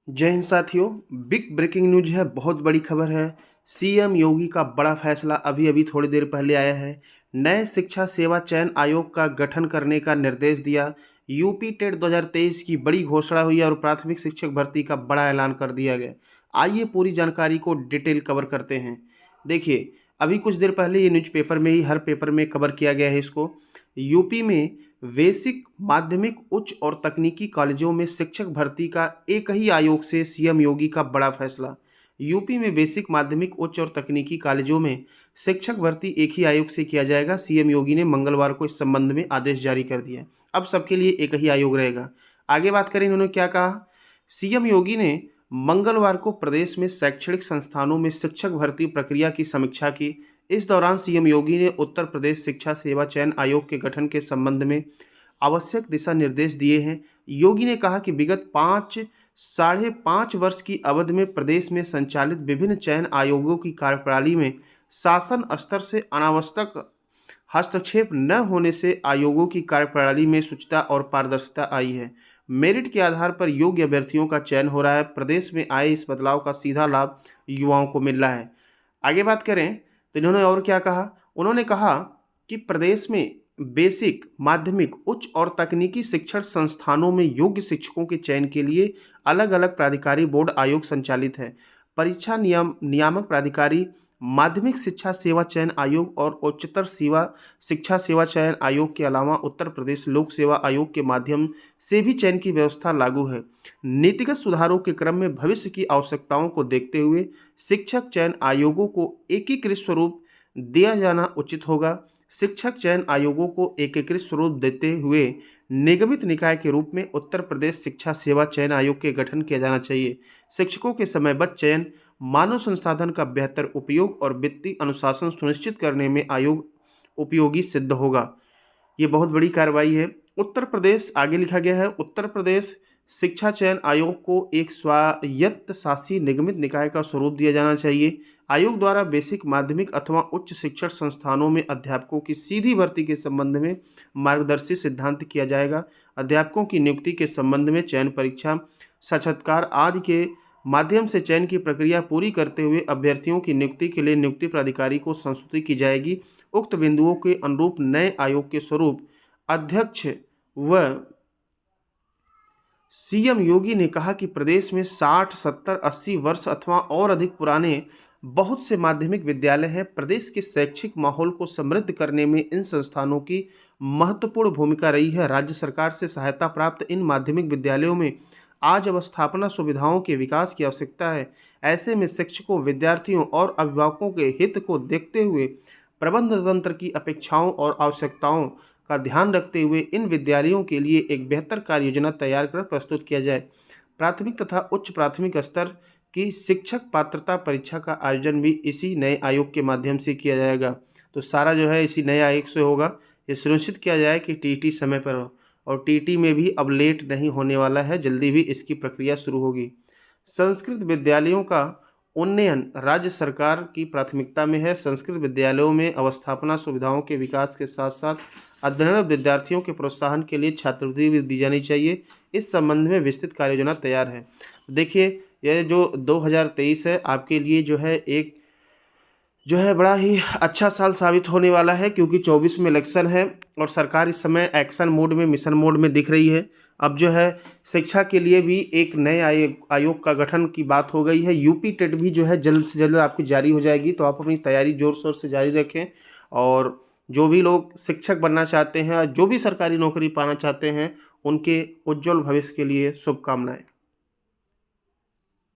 जय हिंद साथियों। Big breaking news है, बहुत बड़ी खबर है। सीएम योगी का बड़ा फैसला अभी अभी थोड़ी देर पहले आया है। नए शिक्षा सेवा चयन आयोग का गठन करने का निर्देश दिया। यूपी टेट 2023 की बड़ी घोषणा हुई और प्राथमिक शिक्षक भर्ती का बड़ा ऐलान कर दिया गया। आइए पूरी जानकारी को डिटेल कवर करते हैं। देखिए, अभी कुछ देर पहले ये न्यूज़पेपर में ही, हर पेपर में कवर किया गया है इसको। यूपी में बेसिक, माध्यमिक, उच्च और तकनीकी कॉलेजों में शिक्षक भर्ती का एक ही आयोग से सीएम योगी का बड़ा फैसला। यूपी में बेसिक, माध्यमिक, उच्च और तकनीकी कॉलेजों में शिक्षक भर्ती एक ही आयोग से किया जाएगा। सीएम योगी ने मंगलवार को इस संबंध में आदेश जारी कर दिया। अब सबके लिए एक ही आयोग रहेगा। आगे बात करें, इन्होंने क्या कहा। सीएम योगी ने मंगलवार को प्रदेश में शैक्षणिक संस्थानों में शिक्षक भर्ती प्रक्रिया की समीक्षा की। इस दौरान सीएम योगी ने उत्तर प्रदेश शिक्षा सेवा चयन आयोग के गठन के संबंध में आवश्यक दिशा निर्देश दिए हैं। योगी ने कहा कि विगत साढ़े पाँच वर्ष की अवधि में प्रदेश में संचालित विभिन्न चयन आयोगों की कार्यप्रणाली में शासन स्तर से अनावश्यक हस्तक्षेप न होने से आयोगों की कार्यप्रणाली में शुचिता और पारदर्शिता आई है। मेरिट के आधार पर योग्य अभ्यर्थियों का चयन हो रहा है। प्रदेश में आए इस बदलाव का सीधा लाभ युवाओं को मिल रहा है। आगे बात करें तो इन्होंने और क्या कहा। उन्होंने कहा कि प्रदेश में बेसिक, माध्यमिक, उच्च और तकनीकी शिक्षण संस्थानों में योग्य शिक्षकों के चयन के लिए अलग अलग प्राधिकारी बोर्ड आयोग संचालित है। परीक्षा नियामक प्राधिकारी, माध्यमिक शिक्षा सेवा चयन आयोग और उच्चतर शिक्षा सेवा चयन आयोग के अलावा उत्तर प्रदेश लोक सेवा आयोग के माध्यम से भी चयन की व्यवस्था लागू है। नीतिगत सुधारों के क्रम में भविष्य की आवश्यकताओं को देखते हुए शिक्षक चयन आयोगों को एकीकृत स्वरूप दिया जाना उचित होगा। शिक्षक चयन आयोगों को एकीकृत स्वरूप देते हुए निगमित निकाय के रूप में उत्तर प्रदेश शिक्षा सेवा चयन आयोग के गठन किया जाना चाहिए। शिक्षकों के समयबद्ध चयन, मानव संसाधन का बेहतर उपयोग और वित्तीय अनुशासन सुनिश्चित करने में आयोग उपयोगी सिद्ध होगा। ये बहुत बड़ी कार्रवाई है। उत्तर प्रदेश, आगे लिखा गया है, उत्तर प्रदेश शिक्षा चयन आयोग को एक स्वायत्त शासी निगमित निकाय का स्वरूप दिया जाना चाहिए। आयोग द्वारा बेसिक, माध्यमिक अथवा उच्च शिक्षण संस्थानों में अध्यापकों की सीधी भर्ती के संबंध में मार्गदर्शी सिद्धांत किया जाएगा। अध्यापकों की नियुक्ति के संबंध में चयन परीक्षा, साक्षात्कार आदि के माध्यम से चयन की प्रक्रिया पूरी करते हुए अभ्यर्थियों की नियुक्ति के लिए नियुक्ति प्राधिकारी को संस्तुति की जाएगी। उक्त बिंदुओं के अनुरूप नए आयोग के स्वरूप अध्यक्ष व सीएम योगी ने कहा कि प्रदेश में 60, 70, 80 वर्ष अथवा और अधिक पुराने बहुत से माध्यमिक विद्यालय हैं। प्रदेश के शैक्षिक माहौल को समृद्ध करने में इन संस्थानों की महत्वपूर्ण भूमिका रही है। राज्य सरकार से सहायता प्राप्त इन माध्यमिक विद्यालयों में आज अवस्थापना सुविधाओं के विकास की आवश्यकता है। ऐसे में शिक्षकों, विद्यार्थियों और अभिभावकों के हित को देखते हुए प्रबंध तंत्र की अपेक्षाओं और आवश्यकताओं का ध्यान रखते हुए इन विद्यालयों के लिए एक बेहतर कार्य योजना तैयार कर प्रस्तुत किया जाए। प्राथमिक तथा उच्च प्राथमिक स्तर की शिक्षक पात्रता परीक्षा का आयोजन भी इसी नए आयोग के माध्यम से किया जाएगा। तो सारा जो है इसी नए आयोग से होगा। ये सुनिश्चित किया जाए कि टीटी समय पर हो, और टीटी में भी अब लेट नहीं होने वाला है, जल्दी भी इसकी प्रक्रिया शुरू होगी। संस्कृत विद्यालयों का उन्नयन राज्य सरकार की प्राथमिकता में है। संस्कृत विद्यालयों में अवस्थापना सुविधाओं के विकास के साथ साथ अध्ययनरत विद्यार्थियों के प्रोत्साहन के लिए छात्रवृत्ति भी दी जानी चाहिए। इस संबंध में विस्तृत कार्य योजना तैयार है। देखिए, यह जो 2023 है आपके लिए जो है बड़ा ही अच्छा साल साबित होने वाला है, क्योंकि 24 में इलेक्शन है और सरकार इस समय एक्शन मोड में, मिशन मोड में दिख रही है। अब जो है शिक्षा के लिए भी एक नए आयोग का गठन की बात हो गई है। यूपी टेट भी जो है जल्द से जल्द आपकी जारी हो जाएगी, तो आप अपनी तैयारी जोर शोर से जारी रखें। और जो भी लोग शिक्षक बनना चाहते हैं, जो भी सरकारी नौकरी पाना चाहते हैं, उनके उज्जवल भविष्य के लिए शुभकामनाएं।